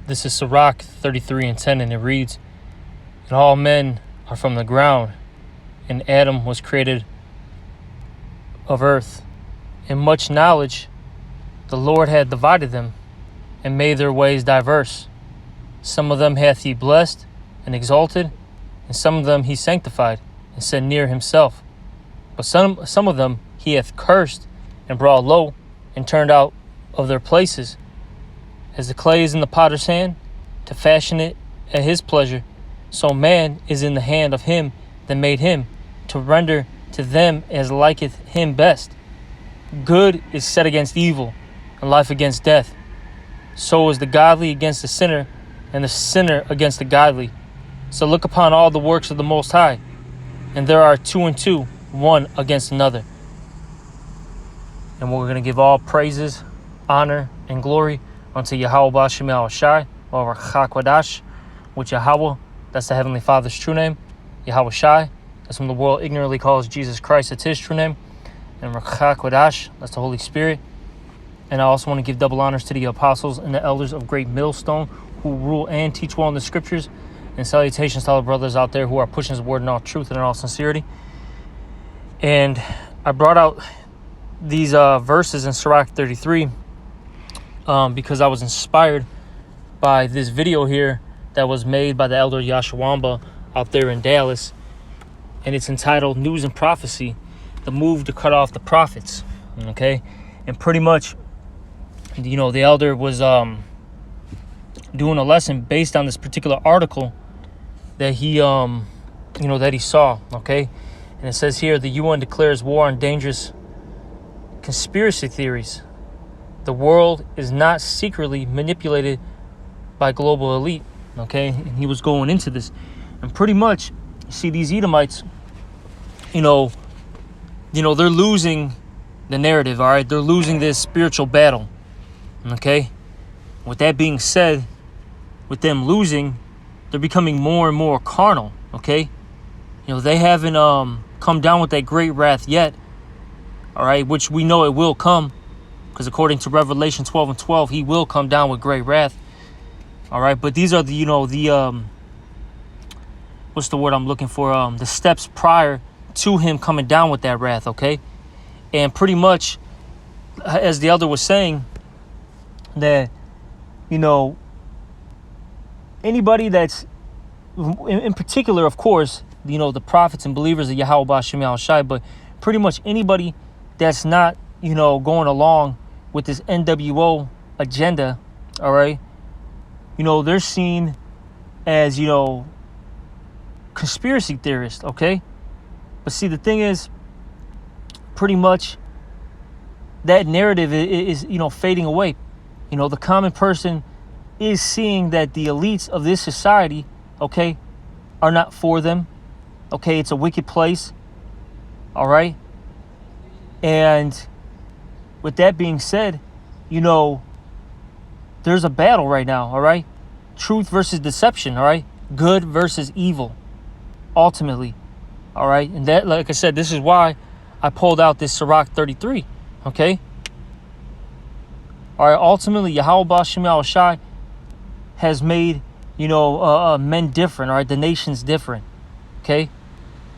This is Sirach 33:10, and it reads, "And all men are from the ground, and Adam was created of earth. In much knowledge the Lord had divided them, and made their ways diverse. Some of them hath he blessed and exalted, and some of them he sanctified, and set near himself. But some of them he hath cursed, and brought low, and turned out of their places. As the clay is in the potter's hand, to fashion it at his pleasure, so man is in the hand of him that made him, to render to them as liketh him best. Good is set against evil, and life against death. So is the godly against the sinner, and the sinner against the godly. So look upon all the works of the Most High, and there are two and two, one against another." And we're going to give all praises, honor, and glory unto Yahweh B'Shem Yahushai, or Chakwadash, which Yahweh, that's the Heavenly Father's true name. Yahweh Shai, that's whom the world ignorantly calls Jesus Christ, that's his true name. And Chakwadash, that's the Holy Spirit. And I also want to give double honors to the apostles and the elders of Great Millstone, who rule and teach well in the scriptures. And salutations to all the brothers out there who are pushing his word in all truth and in all sincerity. And I brought out these verses in Sirach 33 because I was inspired by this video here that was made by the elder Yashawamba out there in Dallas. And it's entitled "News and Prophecy, the Move to Cut Off the Prophets." Okay? And pretty much, the elder was doing a lesson based on this particular article that he that he saw. Okay? And it says here, the UN declares war on dangerous conspiracy theories. The world is not secretly manipulated by global elite. Okay? And he was going into this. And pretty much, you see, these Edomites, they're losing the narrative, all right? They're losing this spiritual battle, okay? With that being said, with them losing, they're becoming more and more carnal, okay? They haven't come down with that great wrath yet, all right? Which we know it will come, because according to Revelation 12:12, he will come down with great wrath, all right? But these are the, what's the word I'm looking for? The steps prior to him coming down with that wrath, okay? And pretty much, as the elder was saying, that, anybody that's, in particular, of course, the prophets and believers of Yahweh B'Shem Yahushai, but pretty much anybody that's not, going along with this NWO agenda, all right, they're seen as, conspiracy theorists, okay? But see, the thing is, pretty much that narrative is fading away. The common person is seeing that the elites of this society, okay, are not for them. Okay, it's a wicked place. All right. And with that being said, there's a battle right now. All right. Truth versus deception. All right. Good versus evil. Ultimately. All right. And that, like I said, this is why I pulled out this Sirach 33. Okay. All right. Ultimately, Yahweh B'Shem Yahushai has made, men different. All right. The nations different. Okay.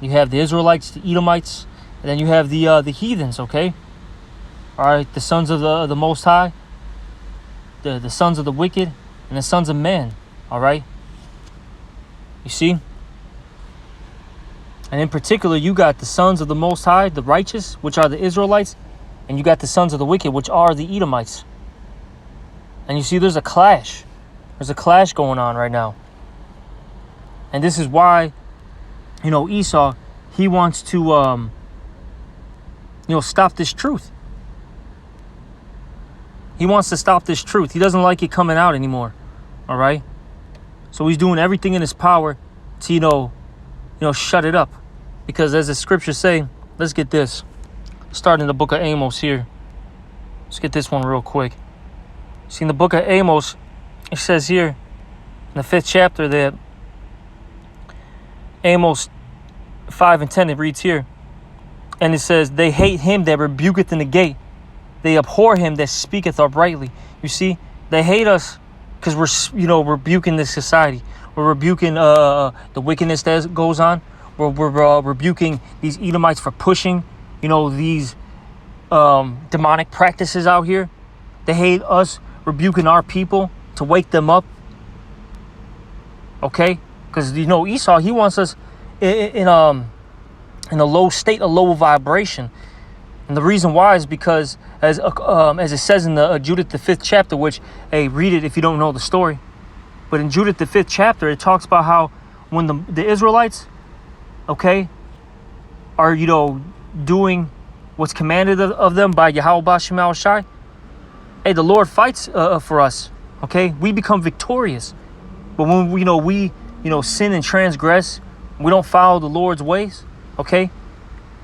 You have the Israelites, the Edomites, and then you have the heathens. Okay. All right. The sons of the Most High, the sons of the wicked, and the sons of men. All right. You see? And in particular, you got the sons of the Most High, the righteous, which are the Israelites, and you got the sons of the wicked, which are the Edomites. And you see, there's a clash. There's a clash going on right now. And this is why, Esau, he wants to, stop this truth. He wants to stop this truth. He doesn't like it coming out anymore. All right? So he's doing everything in his power to, shut it up. Because as the scriptures say, let's get this. Starting in the book of Amos here. Let's get this one real quick. See, in the book of Amos, it says here, in the 5th chapter, that Amos 5:10, it reads here. And it says, "They hate him that rebuketh in the gate. They abhor him that speaketh uprightly." You see, they hate us because we're, rebuking this society. We're rebuking the wickedness that goes on. We're rebuking these Edomites for pushing, these demonic practices out here. They hate us rebuking our people to wake them up. Okay? Because, Esau, he wants us in a low state, a low vibration. And the reason why is because, as it says in the Judith, the 5th chapter, which, hey, read it if you don't know the story. But in Judith, the 5th chapter, it talks about how when the Israelites, okay, are, doing what's commanded of them by Yahweh Bashem Al Shai, hey, the Lord fights for us, okay? We become victorious. But when, we sin and transgress, we don't follow the Lord's ways, okay?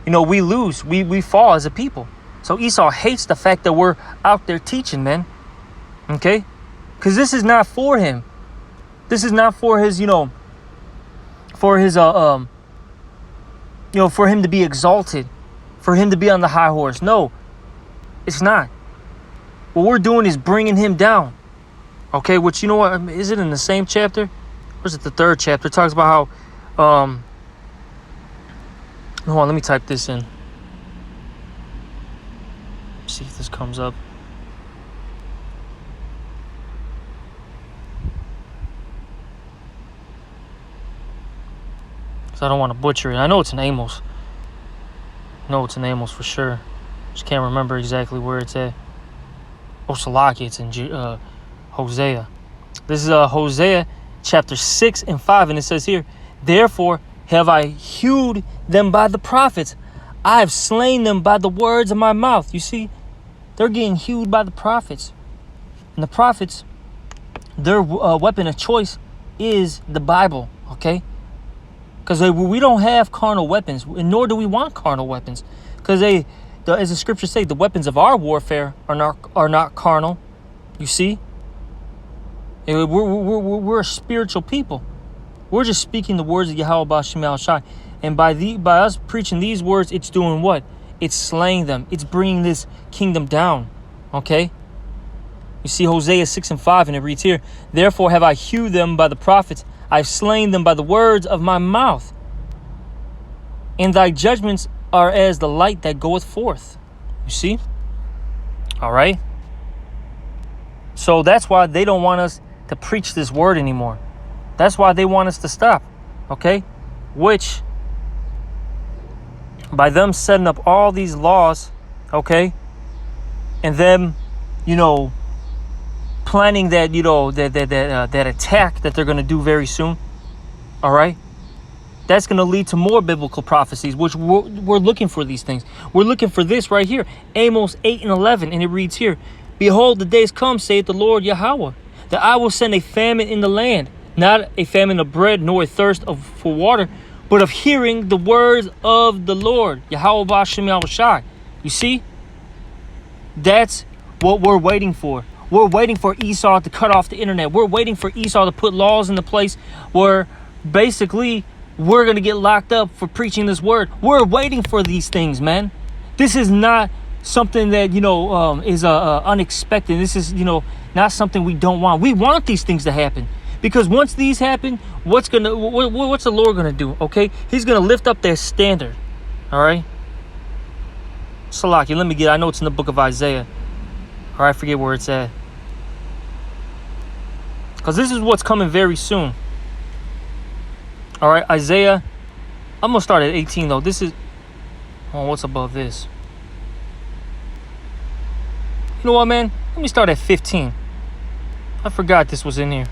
We lose. We fall as a people. So Esau hates the fact that we're out there teaching, man. Okay? Because this is not for him. This is not for his, for his, for him to be exalted, for him to be on the high horse. No, it's not. What we're doing is bringing him down. Okay? Which, what? Is it in the same chapter? Or is it the 3rd chapter? It talks about how, hold on, let me type this in. See if this comes up. Because I don't want to butcher it. I know it's in Amos. It's in Amos for sure. Just can't remember exactly where it's at. Oh, Salaki, it's in Hosea. This is Hosea chapter 6 and 5. And it says here, therefore have I hewed them by the prophets. I have slain them by the words of my mouth. You see, they're getting hewed by the prophets. And the prophets, their weapon of choice is the Bible, okay? Because we don't have carnal weapons, and nor do we want carnal weapons. Because as the scriptures say, the weapons of our warfare are not carnal. You see? We're a spiritual people. We're just speaking the words of Yahweh Bashem Al Shai. And by us preaching these words, it's doing what? It's slaying them. It's bringing this kingdom down. Okay? You see Hosea 6 and 5, and it reads here, therefore have I hewed them by the prophets. I've slain them by the words of my mouth. And thy judgments are as the light that goeth forth. You see? All right? So that's why they don't want us to preach this word anymore. That's why they want us to stop. Okay? Which, by them setting up all these laws, okay, and them, planning that, that attack that they're going to do very soon, all right, that's going to lead to more biblical prophecies, which we're looking for these things. We're looking for this right here, Amos 8 and 11, and it reads here, behold, the days come, saith the Lord Yahweh, that I will send a famine in the land, not a famine of bread, nor a thirst for water, but of hearing the words of the Lord, Yahweh Bashem Al Shai. You see? That's what we're waiting for. We're waiting for Esau to cut off the internet. We're waiting for Esau to put laws into place where basically we're going to get locked up for preaching this word. We're waiting for these things, man. This is not something that, is unexpected. This is, not something we don't want. We want these things to happen. Because once these happen, what's the Lord gonna do? Okay, He's gonna lift up their standard. All right. Salaki, I know it's in the book of Isaiah. All right, I forget where it's at. Because this is what's coming very soon. All right, Isaiah. I'm gonna start at 18 though. This is. Oh, what's above this? You know what, man? Let me start at 15. I forgot this was in here.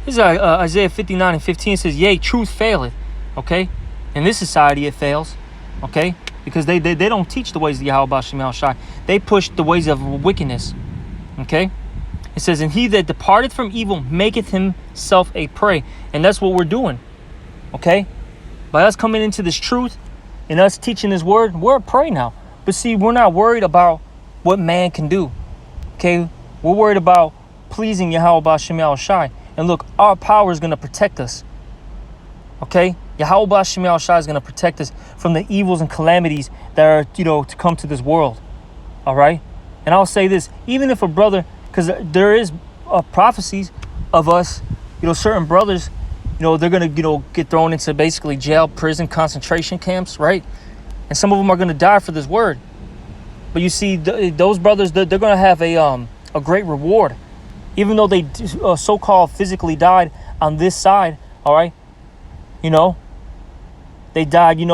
This is Isaiah 59 and 15. It says, yea, truth faileth. Okay? In this society, it fails. Okay? Because they don't teach the ways of Yahweh Bashem Al Shai. They push the ways of wickedness. Okay? It says, and he that departeth from evil maketh himself a prey. And that's what we're doing. Okay? By us coming into this truth and us teaching this word, we're a prey now. But see, we're not worried about what man can do. Okay? We're worried about pleasing Yahweh Bashem Al Shai. And look, our power is going to protect us. Okay? Yahweh Bashem Al Shai is going to protect us from the evils and calamities that are, to come to this world. All right? And I'll say this, even if a brother, because there is prophecies of us, certain brothers, they're going to, get thrown into basically jail, prison, concentration camps, right? And some of them are going to die for this word. But you see, those brothers, they're going to have a great reward. Even though they so-called physically died on this side, all right? They died, for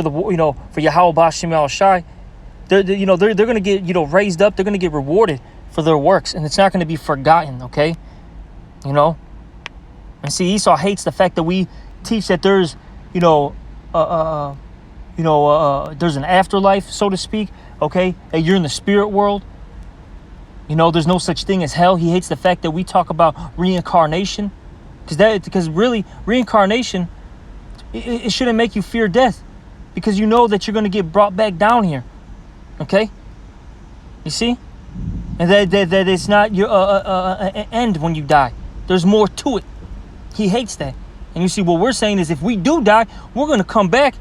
the, for Yahweh B'Shem Yahushai. They're going to get, raised up. They're going to get rewarded for their works. And it's not going to be forgotten, okay? And see, Esau hates the fact that we teach that there's, there's an afterlife, so to speak, okay? That you're in the spirit world. There's no such thing as hell. He hates the fact that we talk about reincarnation. Because really, reincarnation, it shouldn't make you fear death. Because you know that you're going to get brought back down here. Okay? You see? And that it's not your end when you die. There's more to it. He hates that. And you see, what we're saying is if we do die, we're going to come back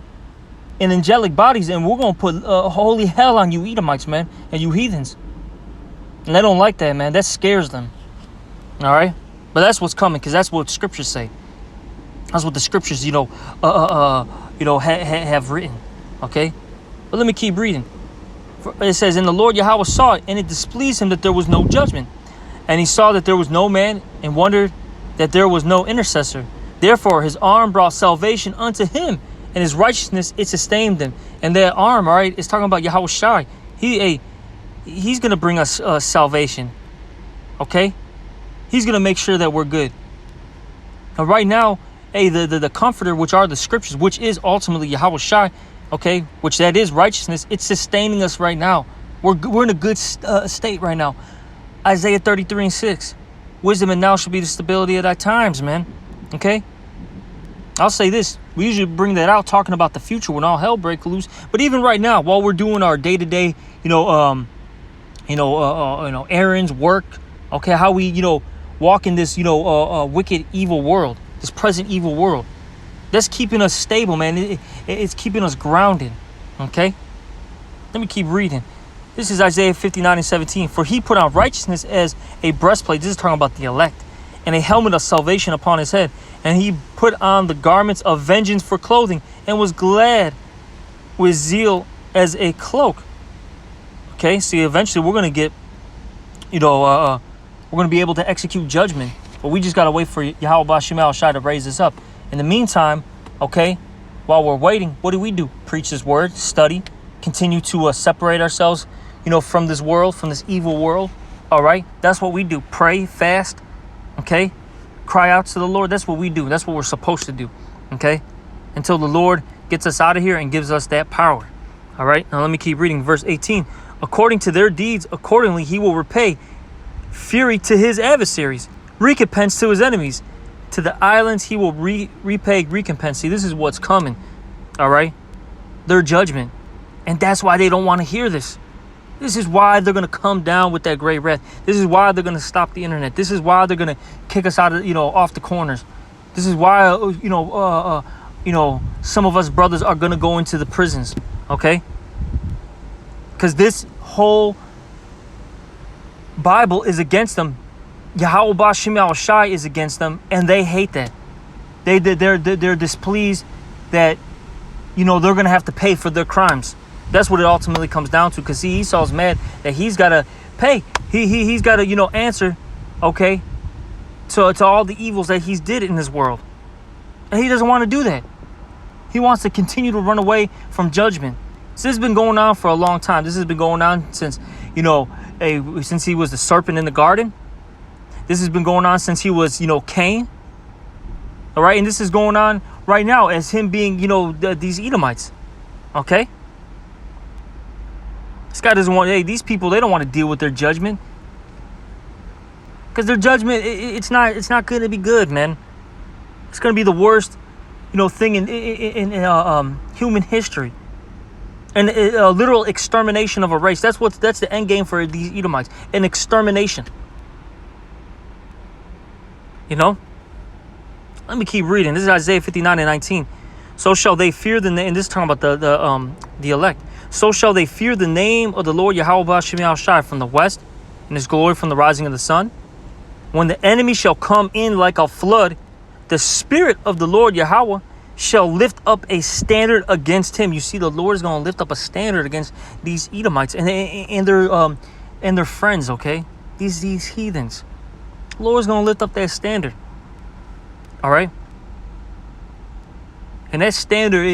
in angelic bodies and we're going to put holy hell on you Edomites, man, and you heathens. And they don't like that, man. That scares them. All right? But that's what's coming, because that's what scriptures say. That's what the scriptures, have written. Okay? But let me keep reading. It says, and the Lord Yahweh saw it, and it displeased him that there was no judgment. And he saw that there was no man, and wondered that there was no intercessor. Therefore his arm brought salvation unto him, and his righteousness, it sustained him. And that arm, all right, is talking about Yahweh Shai. He's going to bring us salvation. Okay? He's going to make sure that we're good. And right now, the comforter, which are the scriptures, which is ultimately Yahweh Shai, okay, which that is righteousness, it's sustaining us right now. We're in a good state right now. Isaiah 33:6. Wisdom and knowledge shall be the stability of thy times, man. Okay? I'll say this. We usually bring that out talking about the future when all hell breaks loose. But even right now, while we're doing our day-to-day, errands, work, okay, how we, walk in this, wicked, evil world, this present evil world, that's keeping us stable, man. It's keeping us grounded, okay? Let me keep reading. This is Isaiah 59:17. For he put on righteousness as a breastplate. This is talking about the elect. And a helmet of salvation upon his head. And he put on the garments of vengeance for clothing, and was glad with zeal as a cloak. Okay, see, eventually we're going to get, we're going to be able to execute judgment. But we just got to wait for Yahweh B'Shem Yahushai to raise us up. In the meantime, okay, while we're waiting, what do? Preach his word, study, continue to separate ourselves, from this world, from this evil world. All right, that's what we do. Pray, fast, okay, cry out to the Lord. That's what we do. That's what we're supposed to do, okay, until the Lord gets us out of here and gives us that power. All right, now let me keep reading. Verse 18. According to their deeds, accordingly he will repay fury to his adversaries, recompense to his enemies. To the islands he will repay recompense. See, this is what's coming. All right, their judgment. And that's why they don't want to hear this. This is why they're going to come down with that great wrath. This is why they're going to stop the internet. This is why they're going to kick us out of, off the corners. This is why, some of us brothers are going to go into the prisons. Okay? Because this whole Bible is against them. Yahweh B'Shem Yahushai is against them, and they hate that. They're displeased that, they're going to have to pay for their crimes. That's what it ultimately comes down to. Because see, Esau's mad that he's got to pay. He's got to, answer, okay, to all the evils that he's did in this world. And he doesn't want to do that. He wants to continue to run away from judgment. So this has been going on for a long time. This has been going on since, since he was the serpent in the garden. This has been going on since he was, Cain. All right. And this is going on right now as him being, these Edomites. Okay. This guy doesn't want, these people, they don't want to deal with their judgment. Because their judgment, it's not going to be good, man. It's going to be the worst, thing in human history. And a literal extermination of a race. That's the end game for these Edomites. An extermination. Let me keep reading. This is Isaiah 59:19. So shall they fear the name. And this is talking about the elect. So shall they fear the name of the Lord Yahweh B'Shem Yahushai from the west, and his glory from the rising of the sun. When the enemy shall come in like a flood, the Spirit of the Lord Yahweh shall lift up a standard against him. You see, the Lord is going to lift up a standard against these Edomites and their friends, okay? These heathens. The Lord is going to lift up that standard. All right? And that standard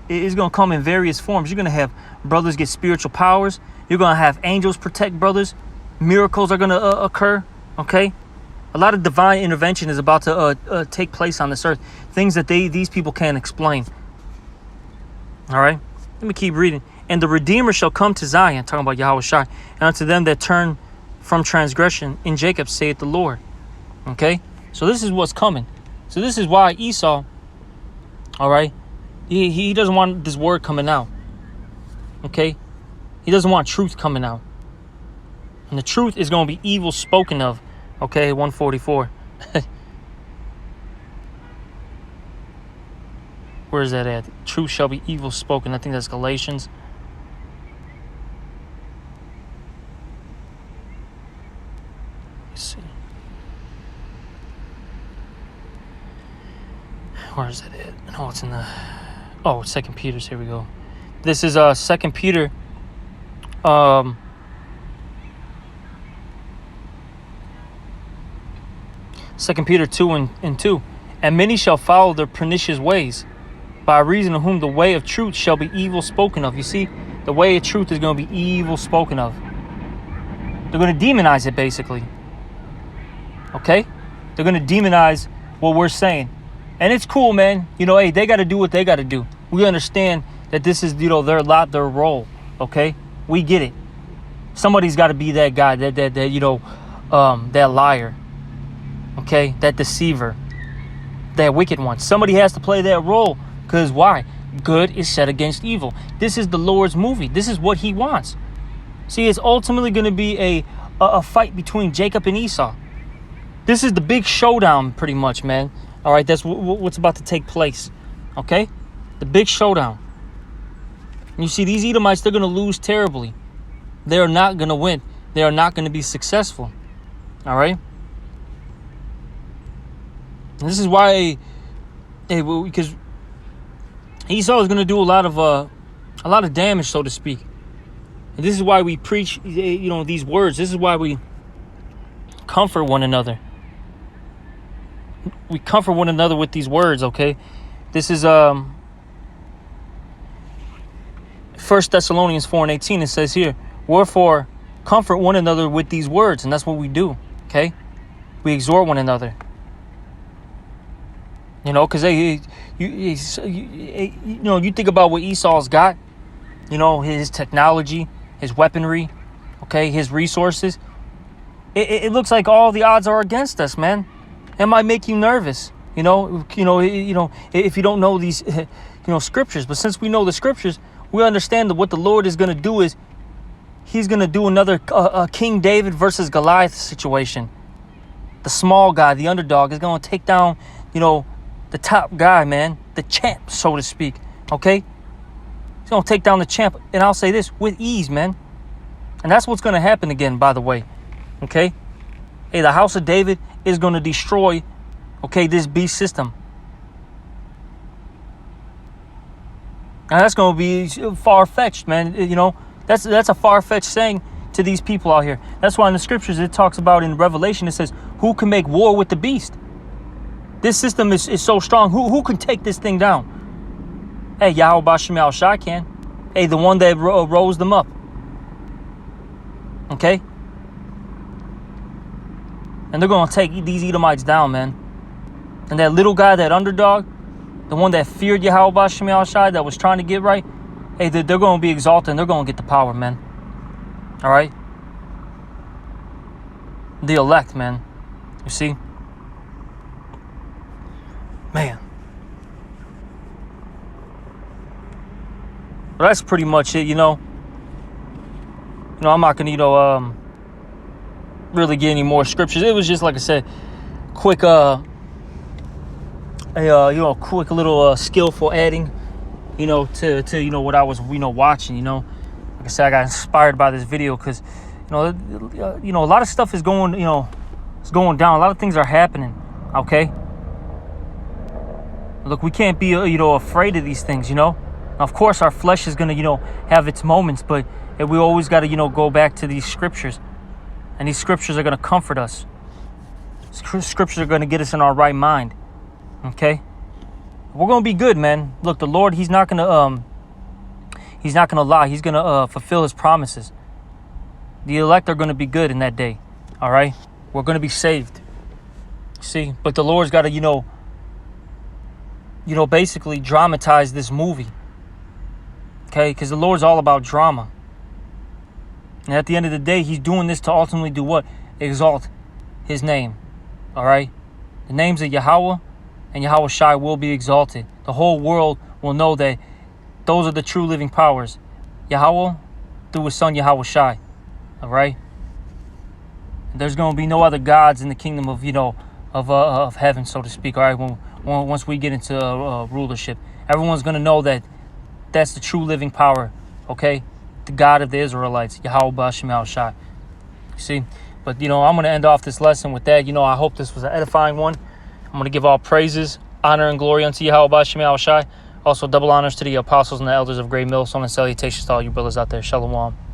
is going to come in various forms. You're going to have brothers get spiritual powers. You're going to have angels protect brothers. Miracles are going to occur, okay? A lot of divine intervention is about to take place on this earth. Things that these people can't explain. All right? Let me keep reading. And the Redeemer shall come to Zion, talking about Yahweh Shai, and unto them that turn from transgression in Jacob, saith the Lord. Okay? So this is what's coming. So this is why Esau, all right, he doesn't want this word coming out. Okay? He doesn't want truth coming out. And the truth is going to be evil spoken of. Okay, 144. Where is that at? Truth shall be evil spoken. I think that's Galatians. Let's see. Where is that at? No, it's in the... Oh, 2 Peter's. Here we go. This is 2 Peter. 2 Peter 2 and 2. And many shall follow their pernicious ways, by reason of whom the way of truth shall be evil spoken of. You see, the way of truth is going to be evil spoken of. They're going to demonize it, basically. Okay? They're going to demonize what we're saying. And it's cool, man. You know, hey, they got to do what they got to do. We understand that this is, you know, their lot, their role. Okay? We get it. Somebody's got to be that guy, that you know, that liar. Okay? That deceiver. That wicked one. Somebody has to play that role. Because why? Good is set against evil. This is the Lord's movie. This is what he wants. See, it's ultimately going to be a fight between Jacob and Esau. This is the big showdown, pretty much, man. All right, that's what's about to take place. Okay? The big showdown. And you see, these Edomites, they're going to lose terribly. They are not going to win. They are not going to be successful. All right? And this is why, because Esau is going to do a lot of damage, so to speak. And this is why we preach, you know, these words. This is why we comfort one another. We comfort one another with these words, okay? This is 1 Thessalonians 4:18. It says here, wherefore comfort one another with these words. And that's what we do, okay? We exhort one another. You know, because you think about what Esau's got. You know, his technology, his weaponry, okay, his resources. It looks like all the odds are against us, man. It might make you nervous, you know, if you don't know these, scriptures. But since we know the scriptures, we understand that what the Lord is going to do is he's going to do another King David versus Goliath situation. The small guy, the underdog, is going to take down, the top guy, man, the champ, so to speak. Okay? He's going to take down the champ. And I'll say this, with ease, man. And that's what's going to happen again, by the way. Okay? Hey, the house of David is going to destroy, okay, this beast system. And that's going to be far-fetched, man. That's a far-fetched saying to these people out here. That's why in the scriptures it talks about in Revelation, it says, who can make war with the beast? This system is so strong. Who can take this thing down? Hey, Yahweh Bashem Al Shai can. Hey, the one that rose them up. Okay? And they're going to take these Edomites down, man. And that little guy, that underdog, the one that feared Yahweh Bashem Al Shai, that was trying to get right, hey, they're going to be exalted and they're going to get the power, man. All right? The elect, man. You see? Man. But that's pretty much it, I'm not going to, really get any more scriptures. It was just, like I said, quick, quick little skillful adding, to what I was, watching, Like I said, I got inspired by this video because, a lot of stuff is going, is going down. A lot of things are happening, okay? Look, we can't be, afraid of these things, Now, of course, our flesh is going to, have its moments, but we always got to, go back to these scriptures. And these scriptures are going to comfort us. Scriptures are going to get us in our right mind, okay? We're going to be good, man. Look, the Lord, He's not going to lie. He's going to fulfill His promises. The elect are going to be good in that day, all right? We're going to be saved. See? But the Lord's got to, basically dramatize this movie. Okay? Because the Lord's all about drama. And at the end of the day, He's doing this to ultimately do what? Exalt His name. All right? The names of Yahweh and Yahweh Shai will be exalted. The whole world will know that those are the true living powers. Yahweh through His Son Yahweh Shai. All right? There's going to be no other gods in the kingdom of, of heaven, so to speak. All right? Once we get into rulership, everyone's going to know that that's the true living power. Okay? The God of the Israelites, Yahweh B'Hashem Yahweh Shai. See? But, I'm going to end off this lesson with that. I hope this was an edifying one. I'm going to give all praises, honor, and glory unto Yahweh B'Hashem Yahweh Shai. Also, double honors to the apostles and the elders of Great Mill. So, and salutations to all you brothers out there. Shalom.